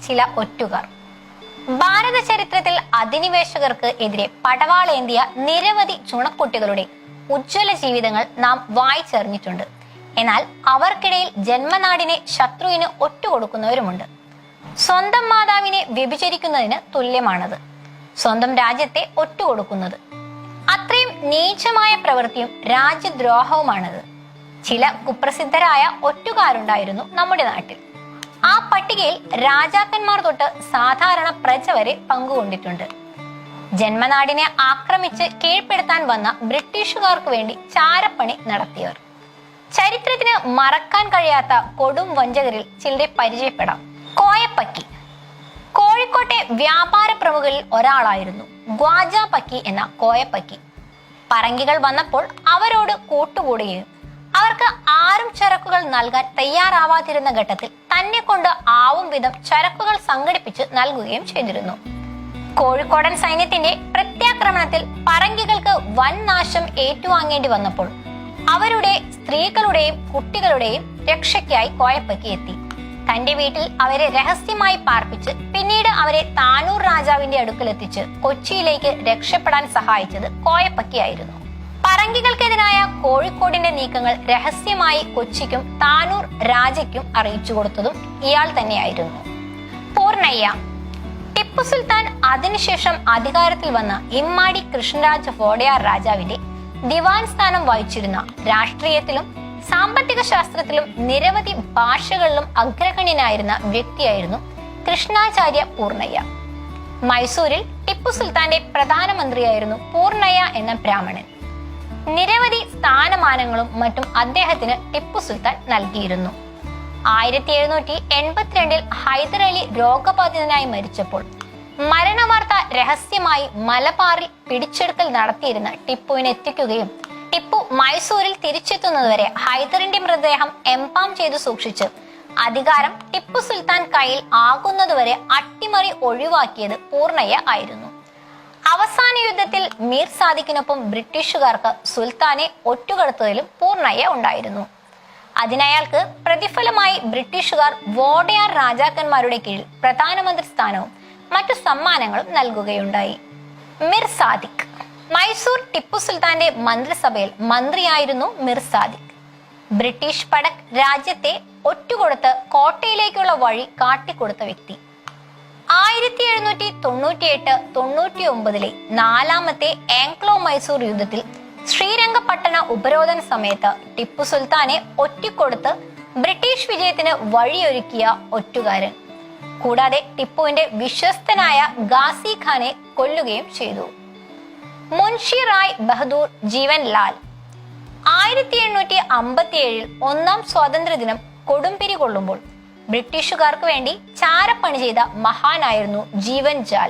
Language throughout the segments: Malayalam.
ചില ഒറ്റുകാർ. ഭാരത ചരിത്രത്തിൽ അധിനിവേശകർക്ക് എതിരെ പടവാളേന്തിയ നിരവധി ചുണക്കുട്ടികളുടെ ഉജ്ജ്വല ജീവിതങ്ങൾ നാം വായിച്ചറിഞ്ഞിട്ടുണ്ട്. എന്നാൽ അവർക്കിടയിൽ ജന്മനാടിനെ ശത്രുവിന് ഒറ്റുകൊടുക്കുന്നവരുമുണ്ട്. സ്വന്തം മാതാവിനെ വ്യഭിചരിക്കുന്നതിന് തുല്യമാണത് സ്വന്തം രാജ്യത്തെ ഒറ്റുകൊടുക്കുന്നത്. അത്രയും നീചമായ പ്രവൃത്തിയും രാജ്യദ്രോഹവുമാണത്. ചില കുപ്രസിദ്ധരായ ഒറ്റുകാരുണ്ടായിരുന്നു നമ്മുടെ നാട്ടിൽ. ആ പട്ടികയിൽ രാജാക്കന്മാർ തൊട്ട് സാധാരണ പ്രജ വരെ പങ്കുകൊണ്ടിട്ടുണ്ട്. ജന്മനാടിനെ ആക്രമിച്ച് കീഴ്പ്പെടുത്താൻ വന്ന ബ്രിട്ടീഷുകാർക്ക് വേണ്ടി ചാരപ്പണി നടത്തിയവർ. ചരിത്രത്തിന് മറക്കാൻ കഴിയാത്ത കൊടും വഞ്ചകരിൽ ചിലരെ പരിചയപ്പെടാം. കോയപ്പക്കി കോഴിക്കോട്ടെ വ്യാപാര പ്രമുഖരിൽ ഒരാളായിരുന്നു ഗ്വാജ പക്കി എന്ന കോയപ്പക്കി. പറങ്കികൾ വന്നപ്പോൾ അവരോട് കൂട്ടുകൂടുകയും അവർക്ക് ആരും ചരക്കുകൾ നൽകാൻ തയ്യാറാവാതിരുന്ന ഘട്ടത്തിൽ തന്നെ കൊണ്ട് ആവും വിധം ചരക്കുകൾ സംഘടിപ്പിച്ച് നൽകുകയും ചെയ്തിരുന്നു. കോഴിക്കോടൻ സൈന്യത്തിന്റെ പ്രത്യാക്രമണത്തിൽ പറങ്കികൾക്ക് വൻ നാശം ഏറ്റുവാങ്ങേണ്ടി വന്നപ്പോൾ അവരുടെ സ്ത്രീകളുടെയും കുട്ടികളുടെയും രക്ഷയ്ക്കായി കോയപ്പക്കി എത്തി. തന്റെ വീട്ടിൽ അവരെ രഹസ്യമായി പാർപ്പിച്ച് പിന്നീട് അവരെ താനൂർ രാജാവിന്റെ അടുക്കലെത്തിച്ച് കൊച്ചിയിലേക്ക് രക്ഷപ്പെടാൻ സഹായിച്ചത് കോയപ്പക്കിയായിരുന്നു. പറങ്കികൾക്കെതിരായ കോഴിക്കോടിന്റെ നീക്കങ്ങൾ രഹസ്യമായി കൊച്ചിക്കും താനൂർ രാജയ്ക്കും അറിയിച്ചു കൊടുത്തതും ഇയാൾ തന്നെയായിരുന്നു. പൂർണ്ണയ്യ ടിപ്പു സുൽത്താൻ അതിനുശേഷം അധികാരത്തിൽ വന്ന ഇമ്മാടി കൃഷ്ണരാജ വോഡയാർ രാജാവിന്റെ ദിവാൻ സ്ഥാനം വഹിച്ചിരുന്ന രാഷ്ട്രീയത്തിലും സാമ്പത്തിക ശാസ്ത്രത്തിലും നിരവധി ഭാഷകളിലും അഗ്രഗണ്യനായിരുന്ന വ്യക്തിയായിരുന്നു കൃഷ്ണാചാര്യ പൂർണ്ണയ്യ. മൈസൂരിൽ ടിപ്പു സുൽത്താന്റെ പ്രധാനമന്ത്രിയായിരുന്നു പൂർണ്ണയ്യ എന്ന ബ്രാഹ്മണൻ. നിരവധി സ്ഥാനമാനങ്ങളും മറ്റും അദ്ദേഹത്തിന് ടിപ്പു സുൽത്താൻ നൽകിയിരുന്നു. 1782 ഹൈദർ അലി രോഗബാധിതനായി മരിച്ചപ്പോൾ മരണവാർത്ത രഹസ്യമായി മലബാറിൽ പിടിച്ചെടുക്കൽ നടത്തിയിരുന്ന ടിപ്പുവിനെ എത്തിക്കുകയും ടിപ്പു മൈസൂരിൽ തിരിച്ചെത്തുന്നതുവരെ ഹൈദറിന്റെ മൃതദേഹം എംപാം ചെയ്തു സൂക്ഷിച്ച് അധികാരം ടിപ്പു സുൽത്താൻ കയ്യിൽ ആകുന്നതുവരെ അട്ടിമറി ഒഴിവാക്കിയത് പൂർണ്ണയ്യ ആയിരുന്നു. അവസാന യുദ്ധത്തിൽ മീർ സാദിഖിനൊപ്പം ബ്രിട്ടീഷുകാർക്ക് സുൽത്താനെ ഒറ്റുകടത്തതിലും പൂർണ്ണയ്യ ഉണ്ടായിരുന്നു. അതിനയാൾക്ക് പ്രതിഫലമായി ബ്രിട്ടീഷുകാർ വോഡയാർ രാജാക്കന്മാരുടെ കീഴിൽ പ്രധാനമന്ത്രി സ്ഥാനവും മറ്റു സമ്മാനങ്ങളും നൽകുകയുണ്ടായി. മിർ സാദിഖ് മൈസൂർ ടിപ്പു സുൽത്താന്റെ മന്ത്രിസഭയിൽ മന്ത്രിയായിരുന്നു മിർ സാദിഖ്. ബ്രിട്ടീഷ് പടക് രാജ്യത്തെ ഒറ്റുകൊടുത്ത് കോട്ടയിലേക്കുള്ള വഴി കാട്ടിക്കൊടുത്ത വ്യക്തി. 1798-99 നാലാമത്തെ ആംഗ്ലോ മൈസൂർ യുദ്ധത്തിൽ ശ്രീരംഗപട്ടണ ഉപരോധന സമയത്ത് ടിപ്പു സുൽത്താനെ ഒറ്റിക്കൊടുത്ത് ബ്രിട്ടീഷ് വിജയത്തിന് വഴിയൊരുക്കിയ ഒറ്റുകാരൻ. കൂടാതെ ടിപ്പുവിന്റെ വിശ്വസ്തനായ ഗാസി ഖാനെ കൊല്ലുകയും ചെയ്തു. മുൻഷി റായ് ബഹദൂർ ജീവൻ ലാൽ 1857 ഒന്നാം സ്വാതന്ത്ര്യ ദിനം കൊടുമ്പിരി കൊള്ളുമ്പോൾ ബ്രിട്ടീഷുകാർക്ക് വേണ്ടി ചാരപ്പണി ചെയ്ത മഹാനായിരുന്നു ജീവൻ ജാൽ.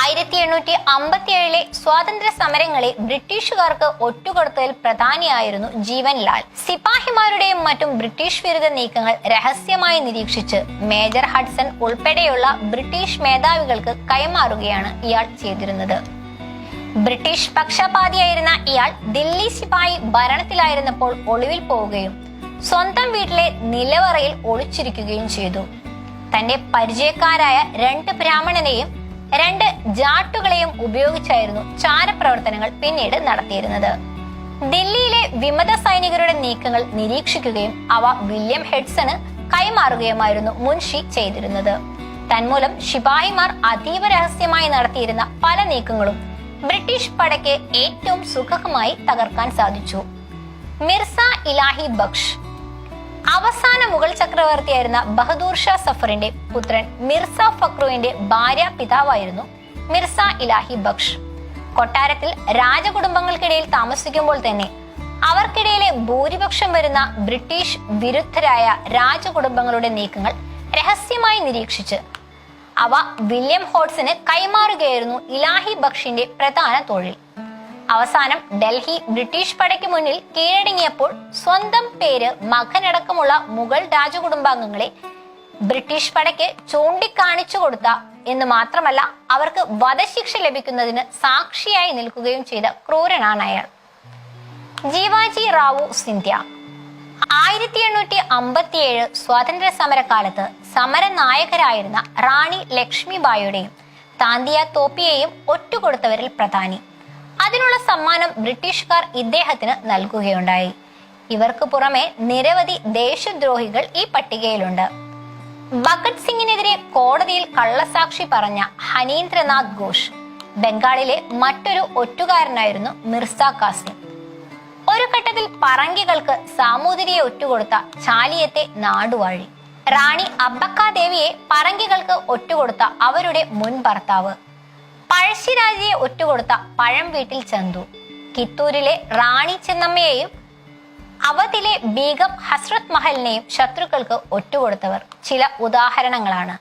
1857 സ്വാതന്ത്ര്യ സമരങ്ങളെ ബ്രിട്ടീഷുകാർക്ക് ഒറ്റുകൊടുത്തതിൽ പ്രധാനിയായിരുന്നു ജീവൻ ലാൽ. സിപ്പാഹിമാരുടെയും മറ്റും ബ്രിട്ടീഷ് വിരുദ്ധ നീക്കങ്ങൾ രഹസ്യമായി നിരീക്ഷിച്ച് മേജർ ഹഡ്സൺ ഉൾപ്പെടെയുള്ള ബ്രിട്ടീഷ് മേധാവികൾക്ക് കൈമാറുകയാണ് ഇയാൾ ചെയ്തിരുന്നത്. ബ്രിട്ടീഷ് പക്ഷപാതിയായിരുന്ന ഇയാൾ ദില്ലി സിപ്പാഹി ഭരണത്തിലായിരുന്നപ്പോൾ ഒളിവിൽ പോവുകയും സ്വന്തം വീട്ടിലെ നിലവറയിൽ ഒളിച്ചിരിക്കുകയും ചെയ്തു. തന്റെ പരിചയക്കാരായ 2 ബ്രാഹ്മണനെയും 2 ജാട്ടുകളെയും ഉപയോഗിച്ചായിരുന്നു ചാരപ്രവർത്തനങ്ങൾ പിന്നീട് നടത്തിയിരുന്നത്. ദില്ലിയിലെ വിമത സൈനികരുടെ നീക്കങ്ങൾ നിരീക്ഷിക്കുകയും അവ വില്യം ഹെഡ്സണ് കൈമാറുകയുമായിരുന്നു മുൻഷി ചെയ്തിരുന്നത്. തന്മൂലം ശിപാഹിമാർ അതീവ രഹസ്യമായി നടത്തിയിരുന്ന പല നീക്കങ്ങളും ബ്രിട്ടീഷ് പടയ്ക്ക് ഏറ്റവും സുഖമായി തകർക്കാൻ സാധിച്ചു. മിർസ ഇലാഹി ബക്ഷ് അവസാന മുഗൾ ചക്രവർത്തിയായിരുന്ന ബഹദൂർ ഷാ സഫറിന്റെ പുത്രൻ മിർസ ഫക്രുവിന്റെ ഭാര്യ പിതാവായിരുന്നു മിർസ ഇലാഹി ബക്ഷ്. കൊട്ടാരത്തിൽ രാജകുടുംബങ്ങൾക്കിടയിൽ താമസിക്കുമ്പോൾ തന്നെ അവർക്കിടയിലെ ഭൂരിപക്ഷം വരുന്ന ബ്രിട്ടീഷ് വിരുദ്ധരായ രാജകുടുംബങ്ങളുടെ നീക്കങ്ങൾ രഹസ്യമായി നിരീക്ഷിച്ച് അവ വില്യം ഹോഡ്സന് കൈമാറുകയായിരുന്നു ഇലാഹി ബക്ഷിന്റെ പ്രധാന തൊഴിൽ. അവസാനം ഡൽഹി ബ്രിട്ടീഷ് പടയ്ക്ക് മുന്നിൽ കീഴടങ്ങിയപ്പോൾ സ്വന്തം പേര് മകനടക്കമുള്ള മുഗൾ രാജകുടുംബാംഗങ്ങളെ ബ്രിട്ടീഷ് പടയ്ക്ക് ചൂണ്ടിക്കാണിച്ചു കൊടുത്ത എന്ന് മാത്രമല്ല അവർക്ക് വധശിക്ഷ ലഭിക്കുന്നതിന് സാക്ഷിയായി നിൽക്കുകയും ചെയ്ത ക്രൂരനാണ് അയാൾ. ജീവാജി റാവു സിന്ധ്യ 1857 സ്വാതന്ത്ര്യ സമരകാലത്ത് സമര നായകരായിരുന്ന റാണി ലക്ഷ്മിബായിയുടെയും താന്തിയ തോപ്പിയെയും ഒറ്റുകൊടുത്തവരിൽ പ്രധാനി. അതിനുള്ള സമ്മാനം ബ്രിട്ടീഷുകാർ ഇദ്ദേഹത്തിന് നൽകുകയുണ്ടായി. ഇവർക്ക് പുറമെ നിരവധി ദേശദ്രോഹികൾ ഈ പട്ടികയിലുണ്ട്. ഭഗത് സിംഗിനെതിരെ കോടതിയിൽ കള്ളസാക്ഷി പറഞ്ഞ ഹനീന്ദ്രനാഥ് ഘോഷ്. ബംഗാളിലെ മറ്റൊരു ഒറ്റുകാരനായിരുന്നു മിർസ കാസിം. ഒരു ഘട്ടത്തിൽ പറങ്കികൾക്ക് സാമൂതിരിയെ ഒറ്റുകൊടുത്ത ചാലിയത്തെ നാടുവാഴി. റാണി അബ്ബക്കാദേവിയെ പറങ്കികൾക്ക് ഒറ്റുകൊടുത്ത അവരുടെ മുൻ ഭർത്താവ്. പഴശ്ശിരാജയെ ഒറ്റുകൊടുത്ത പഴം വീട്ടിൽ ചന്തു. കിത്തൂരിലെ റാണി ചെന്നമ്മയെയും അവധിലെ ബീഗം ഹസ്രത് മഹലിനെയും ശത്രുക്കൾക്ക് ഒറ്റുകൊടുത്തവർ ചില ഉദാഹരണങ്ങളാണ്.